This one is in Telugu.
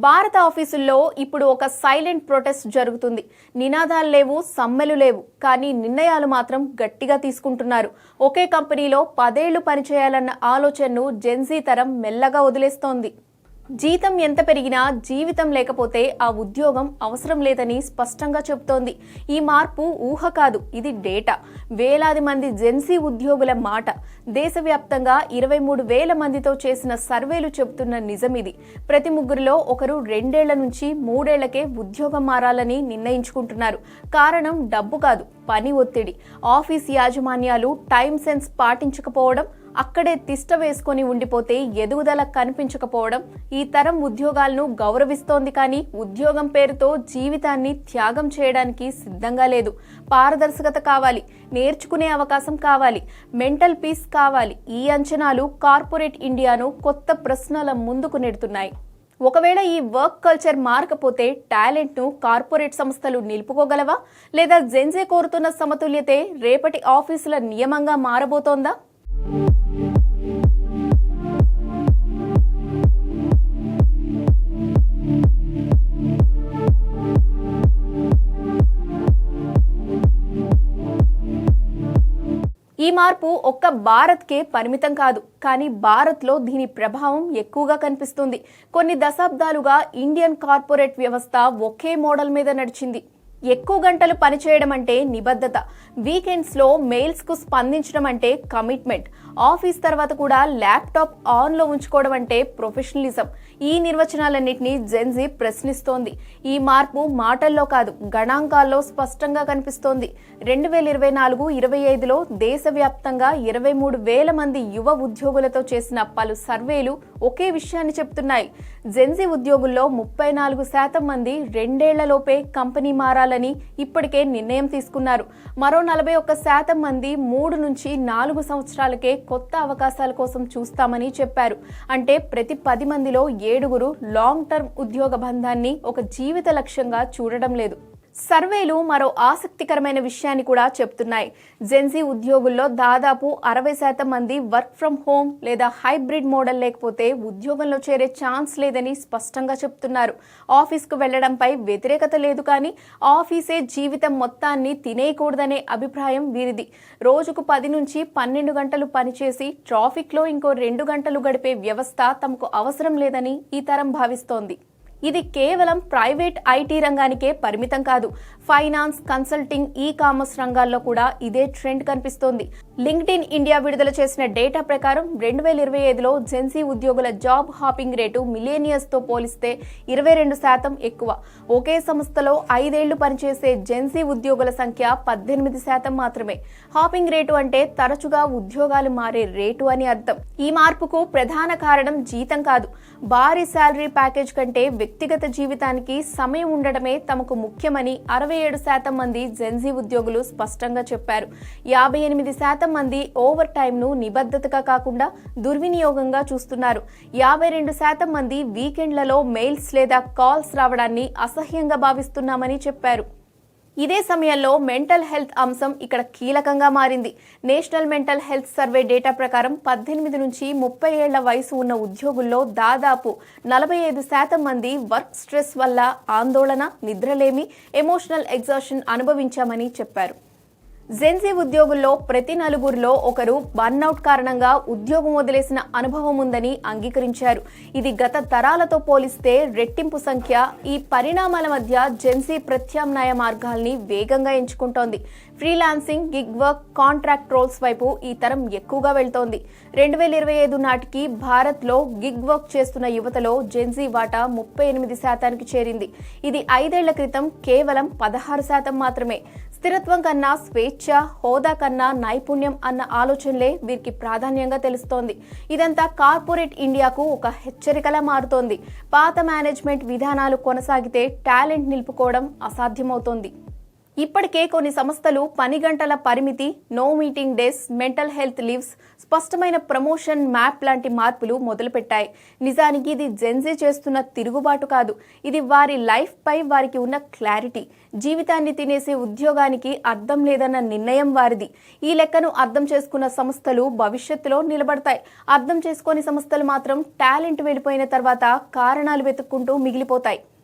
భారత ఆఫీసుల్లో ఇప్పుడు ఒక సైలెంట్ ప్రొటెస్ట్ జరుగుతుంది. నినాదాలు లేవు, సమ్మెలు లేవు, కానీ నిర్ణయాలు మాత్రం గట్టిగా తీసుకుంటున్నారు. ఒకే కంపెనీలో 10 ఏళ్లు పనిచేయాలన్న ఆలోచనను జెన్జీ తరం మెల్లగా వదిలేస్తోంది. జీతం ఎంత పెరిగినా జీవితం లేకపోతే ఆ ఉద్యోగం అవసరం లేదని స్పష్టంగా చెబుతోంది. ఈ మార్పు ఊహ కాదు, ఇది డేటా. వేలాది మంది జెన్సీ ఉద్యోగుల మాట. దేశవ్యాప్తంగా 23,000 మందితో చేసిన సర్వేలు చెబుతున్న నిజమిది. ప్రతి ముగ్గురిలో ఒకరు 2 ఏళ్ల నుంచి 3 ఏళ్లకే ఉద్యోగం మారాలని నిర్ణయించుకుంటున్నారు. కారణం డబ్బు కాదు, పని ఒత్తిడి. ఆఫీస్ యాజమాన్యాలు టైం సెన్స్ పాటించకపోవడం, అక్కడే తిష్ట వేసుకొని ఉండిపోతే ఎదుగుదల కనిపించకపోవడం. ఈ తరం ఉద్యోగాలను గౌరవిస్తోంది, కానీ ఉద్యోగం పేరుతో జీవితాన్ని త్యాగం చేయడానికి సిద్ధంగా లేదు. పారదర్శకత కావాలి, నేర్చుకునే అవకాశం కావాలి, మెంటల్ పీస్ కావాలి. ఈ అంచనాలు కార్పొరేట్ ఇండియాను కొత్త ప్రశ్నల ముందుకు నెడుతున్నాయి. ఒకవేళ ఈ వర్క్ కల్చర్ మారకపోతే టాలెంట్ను కార్పొరేట్ సంస్థలు నిలుపుకోగలవా? లేదా జెన్జీ కోరుతున్న సమతుల్యతే రేపటి ఆఫీసుల నియమంగా మారబోతోందా? ఈ మార్పు ఒక్క భారత్కే పరిమితం కాదు, కానీ భారత్లో దీని ప్రభావం ఎక్కువగా కనిపిస్తుంది. కొన్ని దశాబ్దాలుగా ఇండియన్ కార్పొరేట్ వ్యవస్థ ఒకే మోడల్ మీద నడిచింది. ఎక్కువ గంటలు పనిచేయడం అంటే నిబద్ధత, వీకెండ్స్లో మెయిల్స్కు స్పందించడం అంటే కమిట్మెంట్, ఆఫీస్ తర్వాత కూడా ల్యాప్టాప్ ఆన్లో ఉంచుకోవడం అంటే ప్రొఫెషనలిజం. ఈ నిర్వచనాలన్నింటినీ జెన్జీ ప్రశ్నిస్తోంది. ఈ మార్పు మాటల్లో కాదు, గణాంకాల్లో స్పష్టంగా కనిపిస్తోంది. 2024-25లో దేశవ్యాప్తంగా 23,000 మంది యువ ఉద్యోగులతో చేసిన పలు సర్వేలు ఒకే విషయాన్ని చెప్తున్నాయి. జెన్జీ ఉద్యోగుల్లో 34% మంది 2 ఏళ్లలోపే కంపెనీ మారాలని ఇప్పటికే నిర్ణయం తీసుకున్నారు. మరో 41% మంది 3 నుంచి 4 సంవత్సరాలకే కొత్త అవకాశాల కోసం చూస్తామని చెప్పారు. అంటే ప్రతి 10 మందిలో 7 లాంగ్ టర్మ్ ఉద్యోగ బంధాన్ని ఒక జీవిత లక్ష్యంగా చూడడం లేదు. సర్వేలు మరో ఆసక్తికరమైన విషయాన్ని కూడా చెప్తున్నాయి. జెన్జీ ఉద్యోగుల్లో దాదాపు 60% మంది వర్క్ ఫ్రమ్ హోమ్ లేదా హైబ్రిడ్ మోడల్ లేకపోతే ఉద్యోగంలో చేరే ఛాన్స్ లేదని స్పష్టంగా చెప్తున్నారు. ఆఫీస్కు వెళ్లడంపై వ్యతిరేకత లేదు, కానీ ఆఫీసే జీవితం మొత్తాన్ని తినేయకూడదనే అభిప్రాయం వీరిది. రోజుకు 10 నుంచి 12 గంటలు పనిచేసి ట్రాఫిక్లో ఇంకో 2 గంటలు గడిపే వ్యవస్థ తమకు అవసరం లేదని ఈ తరం భావిస్తోంది. ఇది కేవలం ప్రైవేట్ ఐటీ రంగానికే పరిమితం కాదు. ఫైనాన్స్, కన్సల్టింగ్, ఈ కామర్స్ రంగాల్లో కూడా ఇదే ట్రెండ్ కనిపిస్తోంది. లింక్డ్ఇన్ ఇండియా విడుదల చేసిన డేటా ప్రకారం 2025లో జెన్జీ ఉద్యోగుల జాబ్ హాపింగ్ రేటు మిలేనియర్స్తో పోలిస్తే 22% ఎక్కువ. ఒకే సంస్థలో 5 ఏళ్లు పనిచేసే జెన్జీ ఉద్యోగుల సంఖ్య 18% మాత్రమే. హాపింగ్ రేటు అంటే తరచుగా ఉద్యోగాలు మారే రేటు అని అర్థం. ఈ మార్పుకు ప్రధాన కారణం జీతం కాదు, భారీ శాలరీ ప్యాకేజ్ కంటే వ్యక్తిగత జీవితానికి సమయం ఉండడమే తమకు ముఖ్యమని 67% మంది జెన్జీ ఉద్యోగులు స్పష్టంగా చెప్పారు. 58% మంది ఓవర్ టైంను నిబద్ధతగా కాకుండా దుర్వినియోగంగా చూస్తున్నారు. 52% మంది వీకెండ్లలో మెయిల్స్ లేదా కాల్స్ రావడాన్ని అసహ్యంగా భావిస్తున్నామని చెప్పారు. ఇదే సమయంలో మెంటల్ హెల్త్ అంశం ఇక్కడ కీలకంగా మారింది. National mental health survey data ప్రకారం 18 నుంచి 30 ఏళ్ల వయసు ఉన్న ఉద్యోగుల్లో దాదాపు 45% మంది వర్క్ స్ట్రెస్ వల్ల ఆందోళన, నిద్రలేమి, ఎమోషనల్ ఎగ్జాషన్ అనుభవించామని చెప్పారు. జెన్జీ ఉద్యోగుల్లో ప్రతి 4 ఒకరు బర్న్అవుట్ కారణంగా ఉద్యోగం వదిలేసిన అనుభవం ఉందని అంగీకరించారు. ఇది గత తరాలతో పోలిస్తే రెట్టింపు సంఖ్య. ఈ పరిణామాల మధ్య జెన్జీ ప్రత్యామ్నాయ మార్గాల్ని వేగంగా ఎంచుకుంటోంది. Freelancing, gig work, contract roles వైపు ఈ తరం ఎక్కువగా వెళ్తోంది. 2025 నాటికి భారత్లో గిగ్ వర్క్ చేస్తున్న యువతలో జెన్జీ వాటా 38%కి చేరింది. ఇది 5 ఏళ్ల క్రితం కేవలం 16% మాత్రమే. స్థిరత్వం కన్నా స్వేచ్ఛ, హోదా కన్నా నైపుణ్యం అన్న ఆలోచనలే వీరికి ప్రాధాన్యంగా తెలుస్తోంది. ఇదంతా కార్పొరేట్ ఇండియాకు ఒక హెచ్చరికలా మారుతోంది. పాత మేనేజ్మెంట్ విధానాలు కొనసాగితే టాలెంట్ నిలుపుకోవడం అసాధ్యమవుతోంది. ఇప్పటికే కొన్ని సంస్థలు పని గంటల పరిమితి, no meeting days, mental health leaves, స్పష్టమైన ప్రమోషన్ మ్యాప్ లాంటి మార్పులు మొదలుపెట్టాయి. నిజానికి ఇది జెన్జీ చేస్తున్న తిరుగుబాటు కాదు, ఇది వారి లైఫ్ పై వారికి ఉన్న క్లారిటీ. జీవితాన్ని తినేసే ఉద్యోగానికి అర్థం లేదన్న నిర్ణయం వారిది. ఈ లెక్కను అర్థం చేసుకున్న సంస్థలు భవిష్యత్తులో నిలబడతాయి. అర్థం చేసుకోని సంస్థలు మాత్రం టాలెంట్ వెళ్ళిపోయిన తర్వాత కారణాలు వెతుక్కుంటూ మిగిలిపోతాయి.